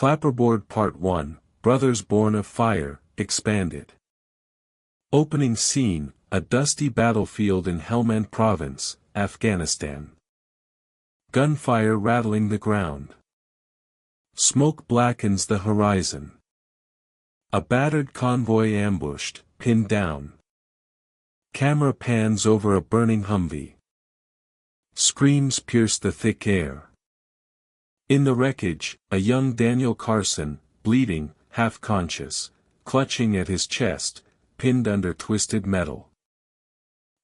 Clapperboard Part 1, Brothers Born of Fire, Expanded. Opening scene, a dusty battlefield in Helmand Province, Afghanistan. Gunfire rattling the ground. Smoke blackens the horizon. A battered convoy ambushed, pinned down. Camera pans over a burning Humvee. Screams pierce the thick air. In the wreckage, a young Daniel Carson, bleeding, half-conscious, clutching at his chest, pinned under twisted metal.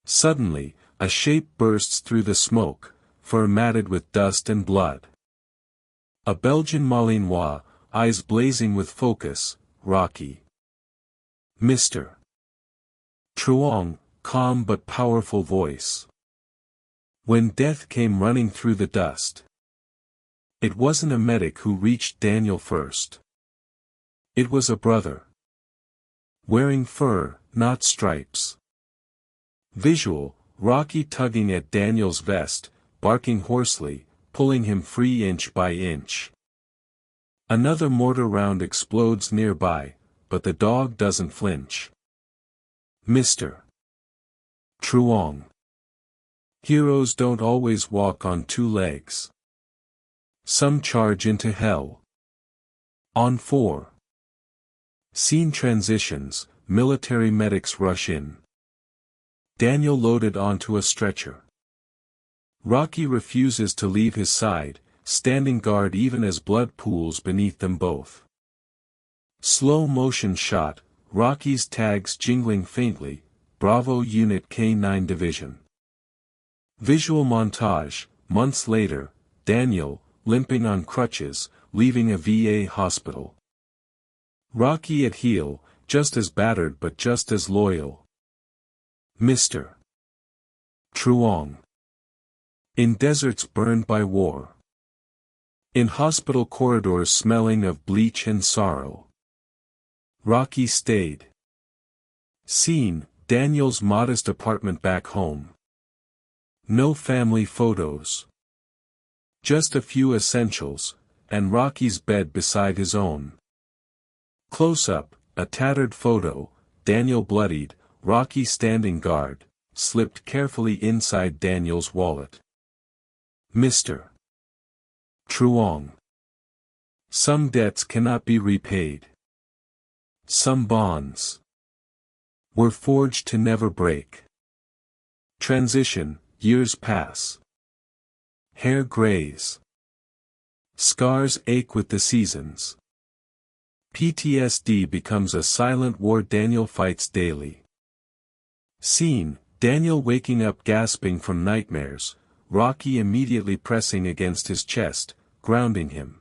Suddenly, a shape bursts through the smoke, fur matted with dust and blood. A Belgian Malinois, eyes blazing with focus, Rocky. Mr. Truong, calm but powerful voice. When death came running through the dust. It wasn't a medic who reached Daniel first. It was a brother. Wearing fur, not stripes. Visual, Rocky tugging at Daniel's vest, barking hoarsely, pulling him free inch by inch. Another mortar round explodes nearby, but the dog doesn't flinch. Mr. Truong. Heroes don't always walk on two legs. Some charge into hell. On 4. Scene transitions, military medics rush in. Daniel loaded onto a stretcher. Rocky refuses to leave his side, standing guard even as blood pools beneath them both. Slow motion shot, Rocky's tags jingling faintly, Bravo Unit K9 Division. Visual montage, months later, Daniel, limping on crutches, leaving a VA hospital. Rocky at heel, just as battered but just as loyal. Mr. Truong. In deserts burned by war. In hospital corridors smelling of bleach and sorrow. Rocky stayed. Scene, Daniel's modest apartment back home. No family photos. Just a few essentials, and Rocky's bed beside his own. Close-up, a tattered photo, Daniel bloodied, Rocky standing guard, slipped carefully inside Daniel's wallet. Mr. Truong. Some debts cannot be repaid. Some bonds were forged to never break. Transition, years pass. Hair grays. Scars ache with the seasons. PTSD becomes a silent war Daniel fights daily. Scene, Daniel waking up gasping from nightmares, Rocky immediately pressing against his chest, grounding him.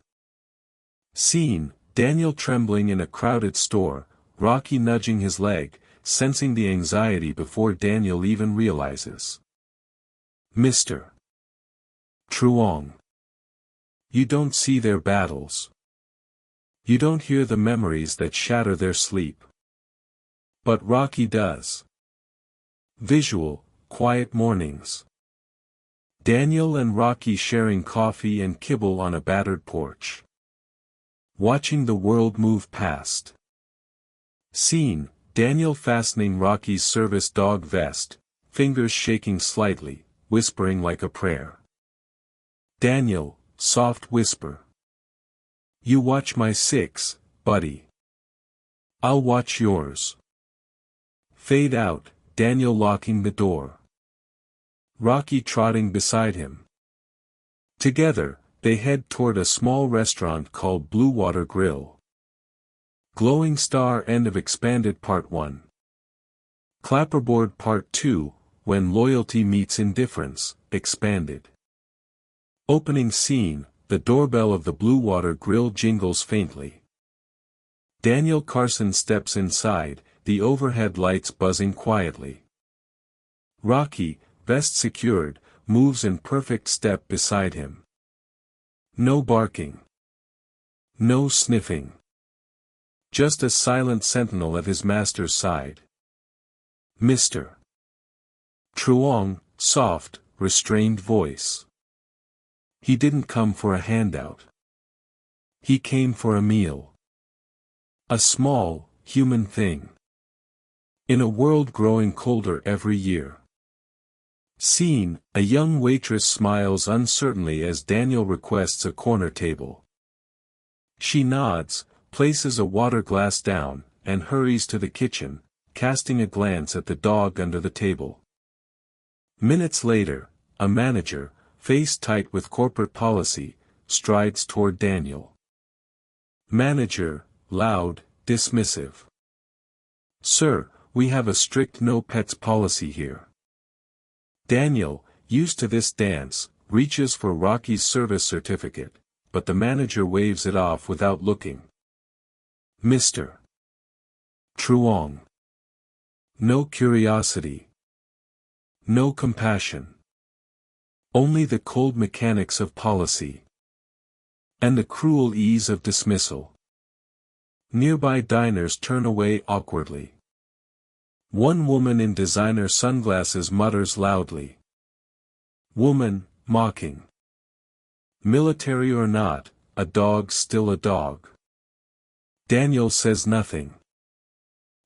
Scene, Daniel trembling in a crowded store, Rocky nudging his leg, sensing the anxiety before Daniel even realizes. Mr. Truong. You don't see their battles. You don't hear the memories that shatter their sleep. But Rocky does. Visual, quiet mornings. Daniel and Rocky sharing coffee and kibble on a battered porch. Watching the world move past. Scene, Daniel fastening Rocky's service dog vest, fingers shaking slightly, whispering like a prayer. Daniel, soft whisper. You watch my 6, buddy. I'll watch yours. Fade out, Daniel locking the door. Rocky trotting beside him. Together, they head toward a small restaurant called Bluewater Grill. Glowing Star End of Expanded Part 1. Clapperboard Part 2, When Loyalty Meets Indifference, Expanded. Opening scene, the doorbell of the Bluewater Grill jingles faintly. Daniel Carson steps inside, the overhead lights buzzing quietly. Rocky, vest secured, moves in perfect step beside him. No barking. No sniffing. Just a silent sentinel at his master's side. Mr. Truong, soft, restrained voice. He didn't come for a handout. He came for a meal. A small, human thing. In a world growing colder every year. Scene, a young waitress smiles uncertainly as Daniel requests a corner table. She nods, places a water glass down, and hurries to the kitchen, casting a glance at the dog under the table. Minutes later, a manager, face tight with corporate policy, strides toward Daniel. Manager, loud, dismissive. Sir, we have a strict no pets policy here. Daniel, used to this dance, reaches for Rocky's service certificate, but the manager waves it off without looking. Mr. Truong. No curiosity. No compassion. Only the cold mechanics of policy. And the cruel ease of dismissal. Nearby diners turn away awkwardly. One woman in designer sunglasses mutters loudly. Woman, mocking. Military or not, a dog's still a dog. Daniel says nothing.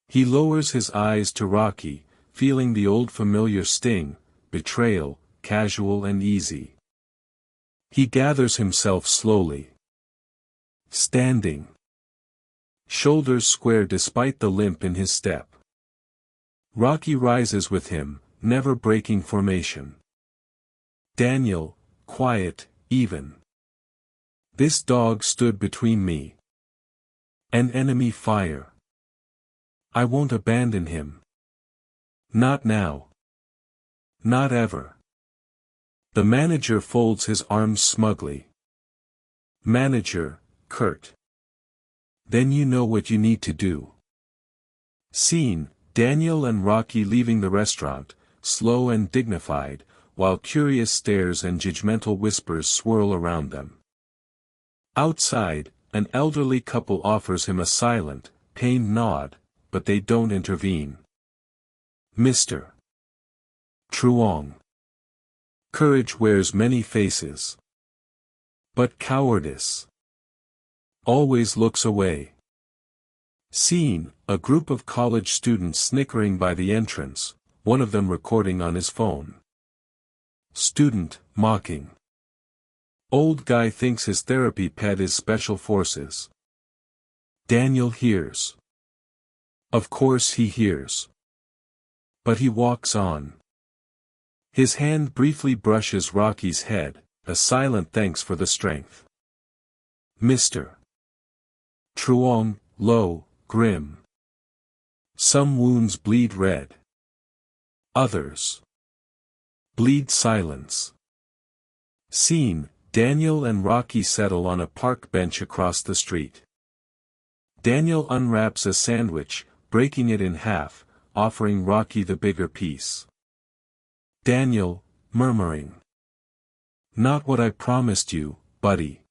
He lowers his eyes to Rocky, feeling the old familiar sting, betrayal, casual and easy. He gathers himself slowly. Standing. Shoulders square despite the limp in his step. Rocky rises with him, never breaking formation. Daniel, quiet, even. This dog stood between me and enemy fire. I won't abandon him. Not now. Not ever. The manager folds his arms smugly. Manager, curt. Then you know what you need to do. Scene, Daniel and Rocky leaving the restaurant, slow and dignified, while curious stares and judgmental whispers swirl around them. Outside, an elderly couple offers him a silent, pained nod, but they don't intervene. Mr. Truong. Courage wears many faces. But cowardice always looks away. Scene, a group of college students snickering by the entrance, one of them recording on his phone. Student, mocking. Old guy thinks his therapy pet is special forces. Daniel hears. Of course he hears. But he walks on. His hand briefly brushes Rocky's head, a silent thanks for the strength. Mr. Truong, low, grim. Some wounds bleed red. Others bleed silence. Scene, Daniel and Rocky settle on a park bench across the street. Daniel unwraps a sandwich, breaking it in half, offering Rocky the bigger piece. Daniel, murmuring. Not what I promised you, buddy.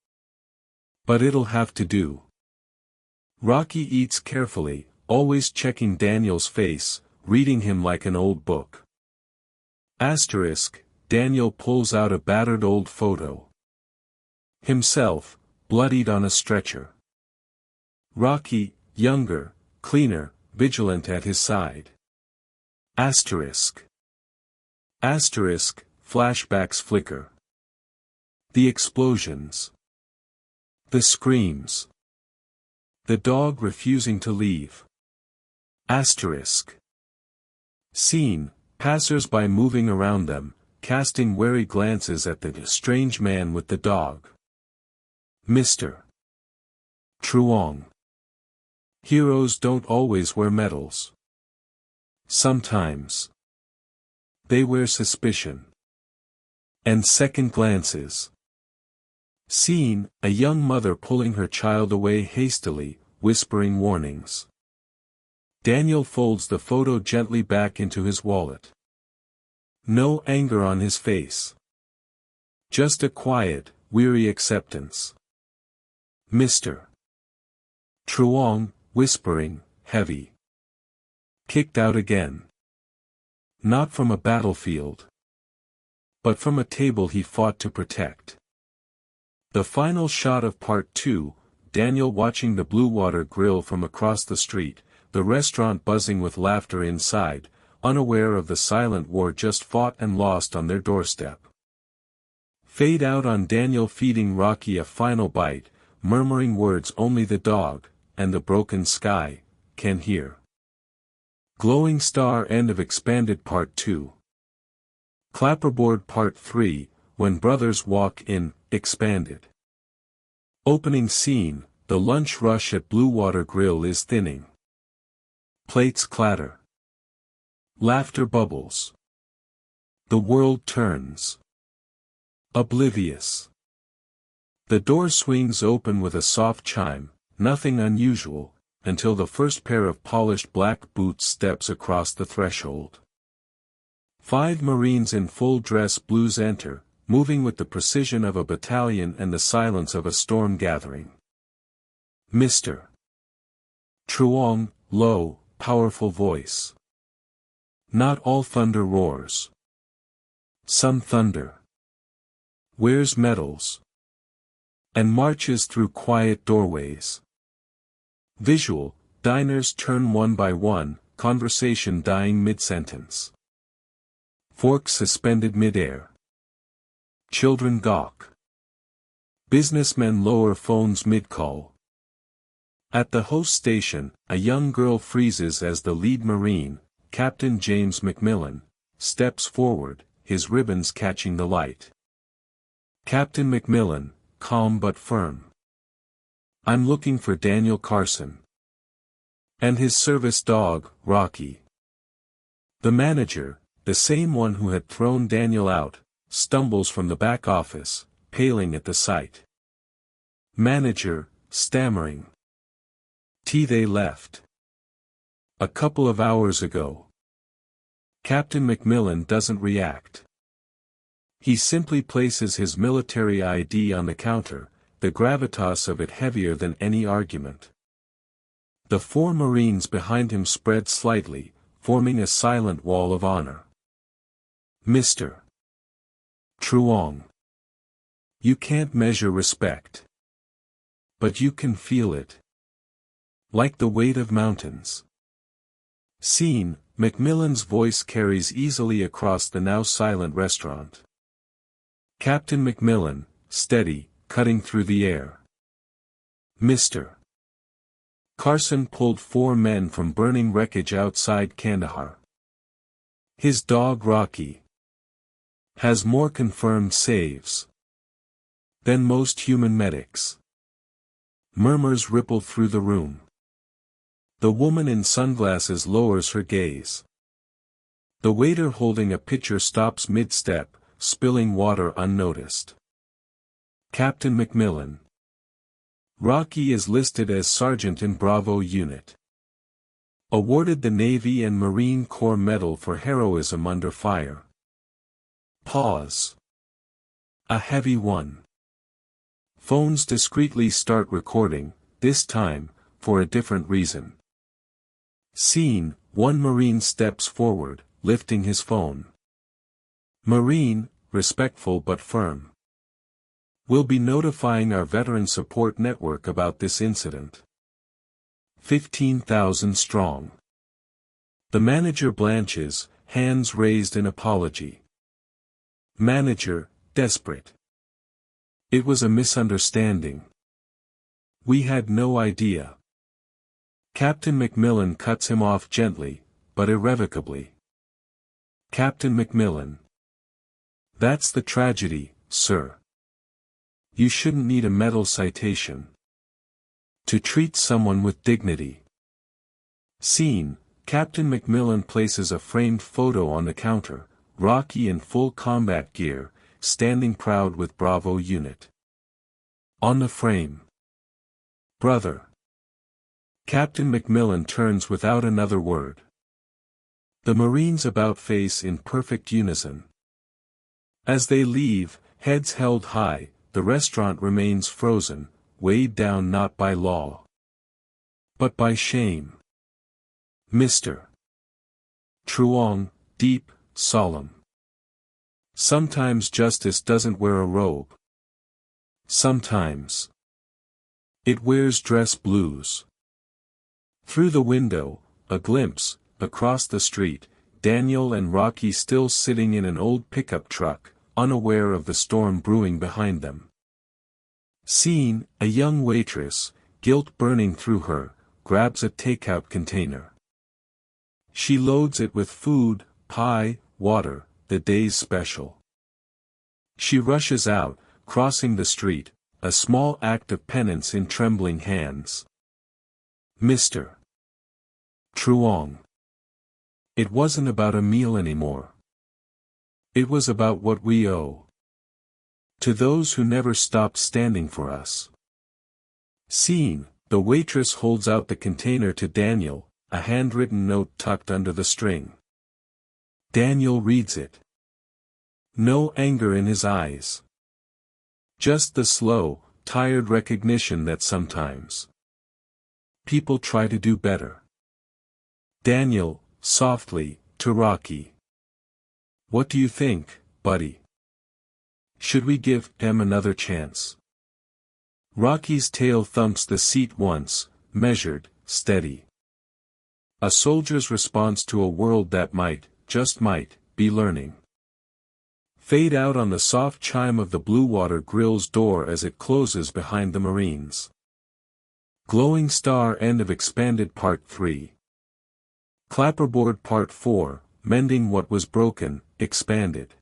But it'll have to do. Rocky eats carefully, always checking Daniel's face, reading him like an old book. Asterisk, Daniel pulls out a battered old photo. Himself, bloodied on a stretcher. Rocky, younger, cleaner, vigilant at his side. Asterisk. Asterisk, flashbacks flicker. The explosions. The screams. The dog refusing to leave. Asterisk. Scene, passers-by moving around them, casting wary glances at the strange man with the dog. Mr. Truong. Heroes don't always wear medals. Sometimes. They wear suspicion. And second glances. Scene, a young mother pulling her child away hastily, whispering warnings. Daniel folds the photo gently back into his wallet. No anger on his face. Just a quiet, weary acceptance. Mr. Truong, whispering, heavy. Kicked out again. Not from a battlefield. But from a table he fought to protect. The final shot of Part 2, Daniel watching the Bluewater grill from across the street, the restaurant buzzing with laughter inside, unaware of the silent war just fought and lost on their doorstep. Fade out on Daniel feeding Rocky a final bite, murmuring words only the dog, and the broken sky, can hear. Glowing star end of expanded part 2. Clapperboard part 3, when brothers walk in, expanded. Opening scene, the lunch rush at Bluewater Grill is thinning. Plates clatter. Laughter bubbles. The world turns. Oblivious. The door swings open with a soft chime, nothing unusual, until the first pair of polished black boots steps across the threshold. 5 Marines in full dress blues enter, moving with the precision of a battalion and the silence of a storm gathering. Mr. Truong, low, powerful voice. Not all thunder roars. Some thunder. Wears medals. And marches through quiet doorways. Visual, diners turn one by one, conversation dying mid-sentence. Forks suspended mid-air. Children gawk. Businessmen lower phones mid-call. At the host station, a young girl freezes as the lead Marine, Captain James McMillan, steps forward, his ribbons catching the light. Captain McMillan, calm but firm. I'm looking for Daniel Carson. And his service dog, Rocky. The manager, the same one who had thrown Daniel out, stumbles from the back office, paling at the sight. Manager, stammering. They left. A couple of hours ago. Captain McMillan doesn't react. He simply places his military ID on the counter, the gravitas of it heavier than any argument. The 4 Marines behind him spread slightly, forming a silent wall of honor. Mr. Truong. You can't measure respect. But you can feel it. Like the weight of mountains. Scene, McMillan's voice carries easily across the now silent restaurant. Captain McMillan, steady, cutting through the air. Mr. Carson pulled 4 men from burning wreckage outside Kandahar. His dog Rocky has more confirmed saves than most human medics. Murmurs ripple through the room. The woman in sunglasses lowers her gaze. The waiter holding a pitcher stops mid-step, spilling water unnoticed. Captain McMillan. Rocky is listed as Sergeant in Bravo Unit. Awarded the Navy and Marine Corps Medal for heroism under fire. Pause. A heavy one. Phones discreetly start recording, this time, for a different reason. Scene, 1 Marine steps forward, lifting his phone. Marine, respectful but firm. We'll be notifying our veteran support network about this incident. 15,000 strong. The manager blanches, hands raised in apology. Manager, desperate. It was a misunderstanding. We had no idea. Captain McMillan cuts him off gently, but irrevocably. Captain McMillan. That's the tragedy, sir. You shouldn't need a medal citation to treat someone with dignity. Scene, Captain McMillan places a framed photo on the counter, Rocky in full combat gear, standing proud with Bravo Unit. On the frame. Brother. Captain McMillan turns without another word. The Marines about face in perfect unison. As they leave, heads held high, the restaurant remains frozen, weighed down not by law, but by shame. Mr. Truong, deep, solemn. Sometimes justice doesn't wear a robe. Sometimes. It wears dress blues. Through the window, a glimpse, across the street, Daniel and Rocky still sitting in an old pickup truck, unaware of the storm brewing behind them. Scene, a young waitress, guilt burning through her, grabs a takeout container. She loads it with food, pie, water, the day's special. She rushes out, crossing the street, a small act of penance in trembling hands. Mr. Truong. It wasn't about a meal anymore. It was about what we owe to those who never stopped standing for us. Scene, the waitress holds out the container to Daniel, a handwritten note tucked under the string. Daniel reads it. No anger in his eyes. Just the slow, tired recognition that sometimes people try to do better. Daniel, softly, to Rocky. What do you think, buddy? Should we give them another chance? Rocky's tail thumps the seat once, measured, steady. A soldier's response to a world that might, just might, be learning. Fade out on the soft chime of the Bluewater grill's door as it closes behind the Marines. Glowing star end of expanded part 3. Clapperboard part 4, mending what was broken, expanded.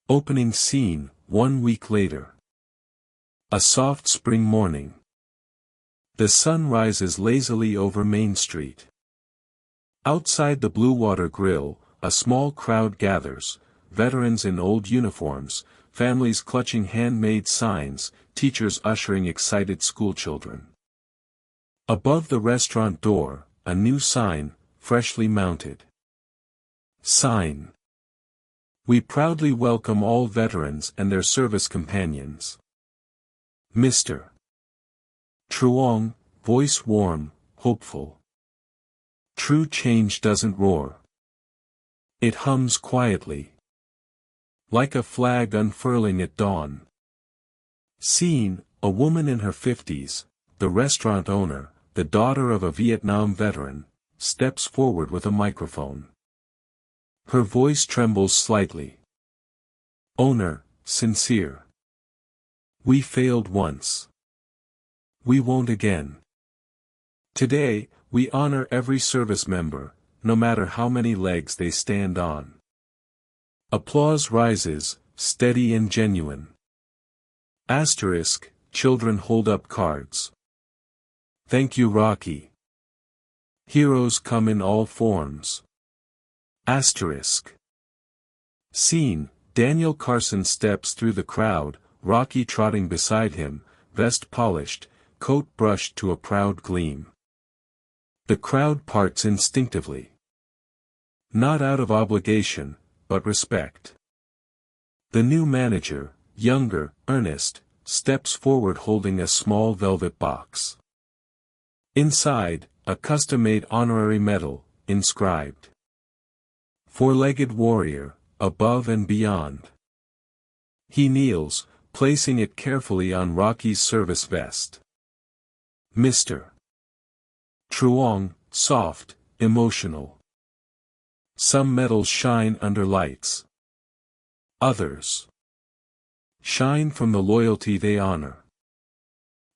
Opening scene, 1 week later. A soft spring morning. The sun rises lazily over Main Street. Outside the Bluewater grill, a small crowd gathers, veterans in old uniforms, families clutching handmade signs, teachers ushering excited schoolchildren. Above the restaurant door, a new sign, freshly mounted. Sign. We proudly welcome all veterans and their service companions. Mr. Truong, voice warm, hopeful. True change doesn't roar. It hums quietly. Like a flag unfurling at dawn. Scene, a woman in her 50s, the restaurant owner, the daughter of a Vietnam veteran, steps forward with a microphone. Her voice trembles slightly. Owner, sincere. We failed once. We won't again. Today, we honor every service member, no matter how many legs they stand on. Applause rises, steady and genuine. Asterisk, children hold up cards. Thank you, Rocky. Heroes come in all forms. Asterisk. Scene, Daniel Carson steps through the crowd, Rocky trotting beside him, vest polished, coat brushed to a proud gleam. The crowd parts instinctively. Not out of obligation, but respect. The new manager, younger, earnest, steps forward holding a small velvet box. Inside, a custom-made honorary medal, inscribed. Four-legged warrior, above and beyond. He kneels, placing it carefully on Rocky's service vest. Mr. Truong, soft, emotional. Some medals shine under lights. Others shine from the loyalty they honor.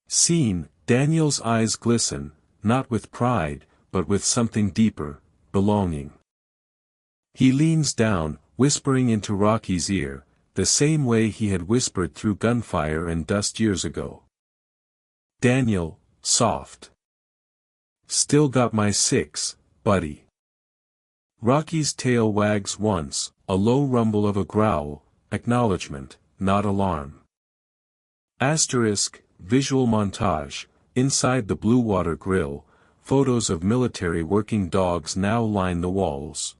Scene, Daniel's eyes glisten, not with pride, but with something deeper, belonging. He leans down, whispering into Rocky's ear, the same way he had whispered through gunfire and dust years ago. Daniel, soft. Still got my 6, buddy. Rocky's tail wags once, a low rumble of a growl, acknowledgement, not alarm. Asterisk, visual montage, inside the Bluewater grill, photos of military working dogs now line the walls.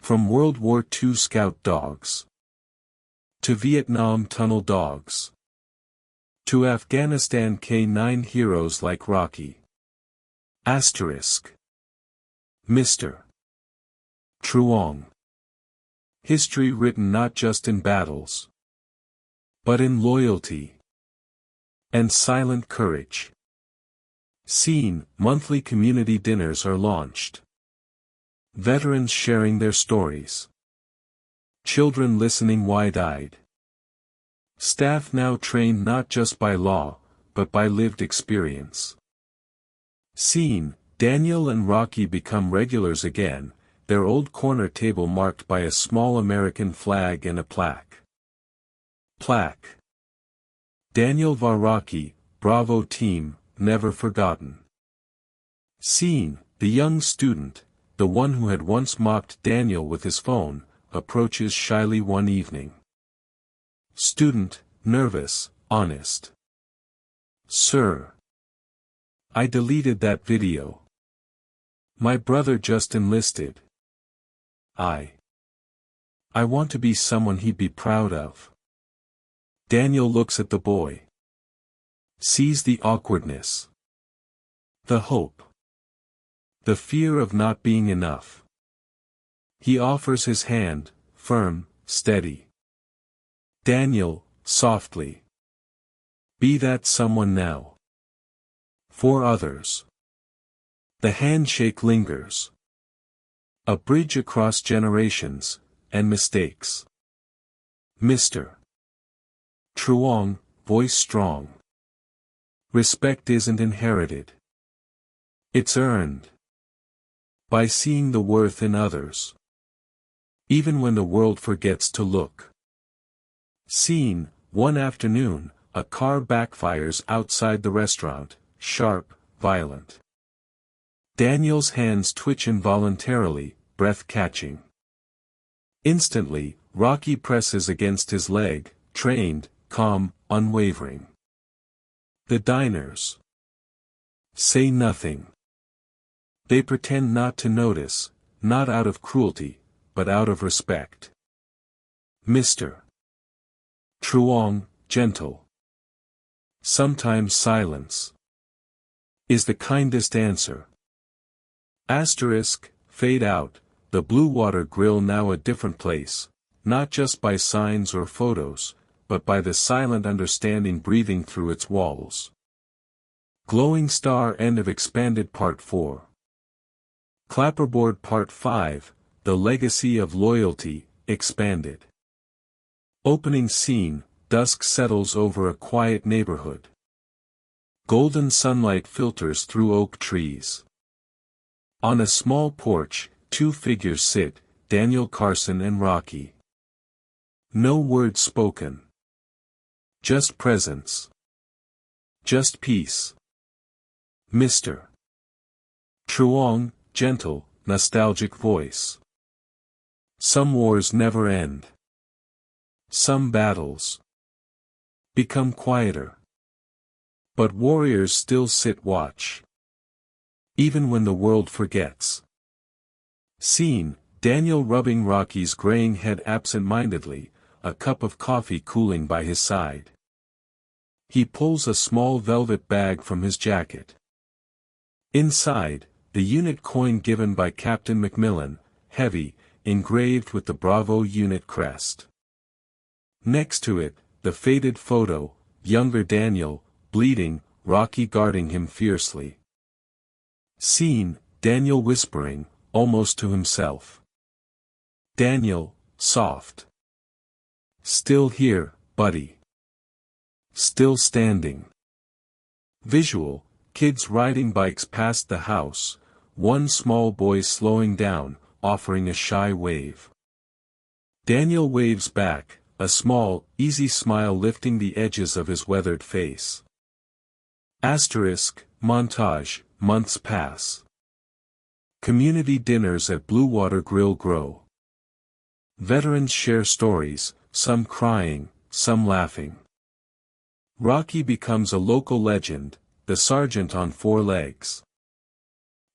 From World War II scout dogs to Vietnam tunnel dogs to Afghanistan K-9 heroes like Rocky. Asterisk. Mr. Truong. History written not just in battles, but in loyalty. And silent courage. Scene, monthly community dinners are launched. Veterans sharing their stories. Children listening wide-eyed. Staff now trained not just by law, but by lived experience. Scene, Daniel and Rocky become regulars again, their old corner table marked by a small American flag and a plaque. Plaque. Daniel var Rocky, Bravo team, never forgotten. Scene, the young student, the one who had once mocked Daniel with his phone, approaches shyly one evening. Student, nervous, honest. Sir. I deleted that video. My brother just enlisted. I want to be someone he'd be proud of. Daniel looks at the boy. Sees the awkwardness. The hope. The fear of not being enough. He offers his hand, firm, steady. Daniel, softly. Be that someone now. For others. The handshake lingers. A bridge across generations, and mistakes. Mr. Truong, voice strong. Respect isn't inherited. It's earned. By seeing the worth in others. Even when the world forgets to look. Scene, one afternoon, a car backfires outside the restaurant, sharp, violent. Daniel's hands twitch involuntarily, breath catching. Instantly, Rocky presses against his leg, trained, calm, unwavering. The diners. Say nothing. They pretend not to notice, not out of cruelty, but out of respect. Mr. Truong, gentle. Sometimes silence is the kindest answer. Asterisk, fade out, the Bluewater grill now a different place, not just by signs or photos, but by the silent understanding breathing through its walls. Glowing Star end of expanded Part 4. Clapperboard Part 5, The Legacy of Loyalty, expanded. Opening scene, dusk settles over a quiet neighborhood. Golden sunlight filters through oak trees. On a small porch, two figures sit, Daniel Carson and Rocky. No words spoken. Just presence. Just peace. Mr. Truong, gentle, nostalgic voice. Some wars never end. Some battles become quieter. But warriors still sit watch. Even when the world forgets. Scene, Daniel rubbing Rocky's graying head absent-mindedly, a cup of coffee cooling by his side. He pulls a small velvet bag from his jacket. Inside, the unit coin given by Captain Macmillan, heavy, engraved with the Bravo unit crest. Next to it, the faded photo, younger Daniel, bleeding, Rocky guarding him fiercely. Scene, Daniel whispering, almost to himself. Daniel, soft. Still here, buddy. Still standing. Visual, kids riding bikes past the house, one small boy slowing down, offering a shy wave. Daniel waves back, a small, easy smile lifting the edges of his weathered face. Asterisk, montage, months pass. Community dinners at Bluewater Grill grow. Veterans share stories, some crying, some laughing. Rocky becomes a local legend, the sergeant on four legs.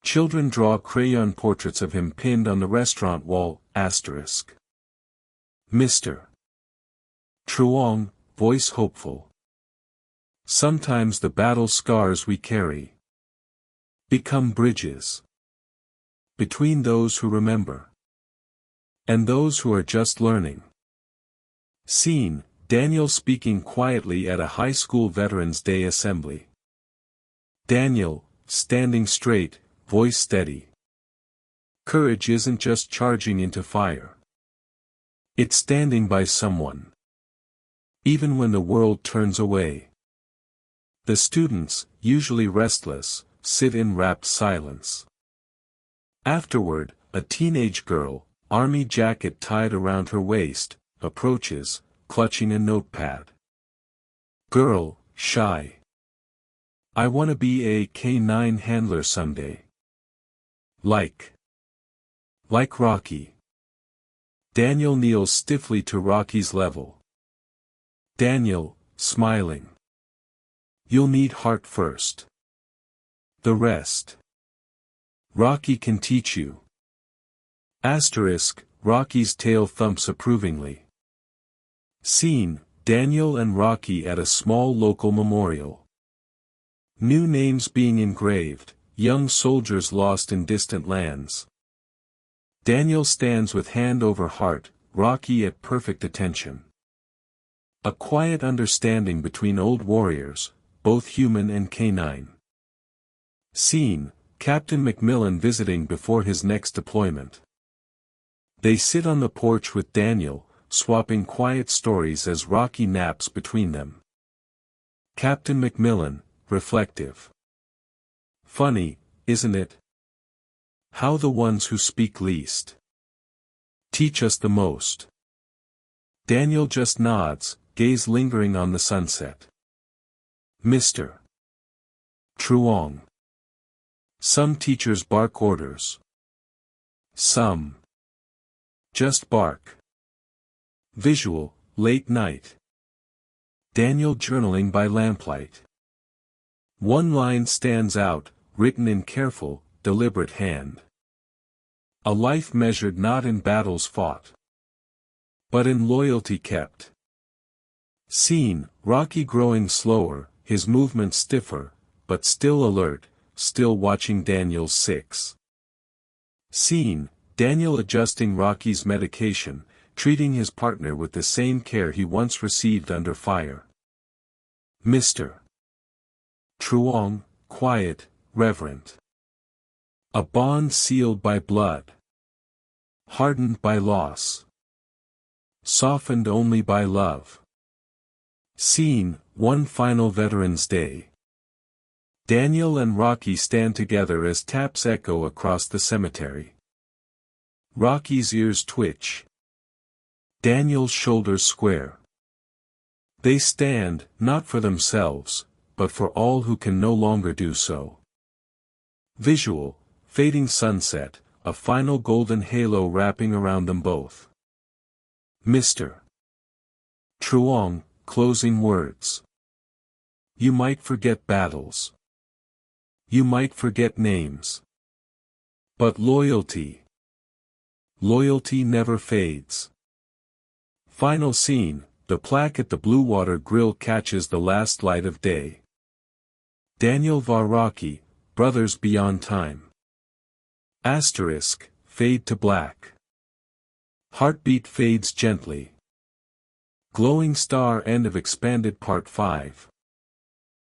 Children draw crayon portraits of him pinned on the restaurant wall, asterisk. Mr. Truong, voice hopeful. Sometimes the battle scars we carry become bridges between those who remember and those who are just learning. Scene, Daniel speaking quietly at a high school Veterans Day assembly. Daniel, standing straight, voice steady. Courage isn't just charging into fire. It's standing by someone. Even when the world turns away. The students, usually restless, sit in rapt silence. Afterward, a teenage girl, army jacket tied around her waist, approaches, clutching a notepad. Girl, shy. I wanna be a K9 handler someday. Like Rocky. Daniel kneels stiffly to Rocky's level. Daniel, smiling. You'll need heart first. The rest. Rocky can teach you. Rocky's tail thumps approvingly. Scene, Daniel and Rocky at a small local memorial. New names being engraved, young soldiers lost in distant lands. Daniel stands with hand over heart, Rocky at perfect attention. A quiet understanding between old warriors, both human and canine. Scene, Captain Macmillan visiting before his next deployment. They sit on the porch with Daniel, swapping quiet stories as Rocky naps between them. Captain Macmillan, reflective. Funny, isn't it? How the ones who speak least teach us the most. Daniel just nods, gaze lingering on the sunset. Mr. Truong. Some teachers bark orders. Some just bark. Visual, late night. Daniel journaling by lamplight. One line stands out, written in careful, deliberate hand. A life measured not in battles fought, but in loyalty kept. Scene, Rocky growing slower, his movements stiffer, but still alert, still watching Daniel's 6. Scene, Daniel adjusting Rocky's medication, treating his partner with the same care he once received under fire. Mr. Truong, quiet, reverent. A bond sealed by blood. Hardened by loss. Softened only by love. Scene, one final Veterans Day. Daniel and Rocky stand together as taps echo across the cemetery. Rocky's ears twitch. Daniel's shoulders square. They stand, not for themselves, but for all who can no longer do so. Visual, fading sunset, a final golden halo wrapping around them both. Mr. Truong, closing words. You might forget battles. You might forget names. But loyalty never fades. Final scene, the plaque at the Bluewater grill catches the last light of day. Daniel var Rocky, brothers beyond time. Fade to black. Heartbeat fades gently. Glowing star end of expanded part 5.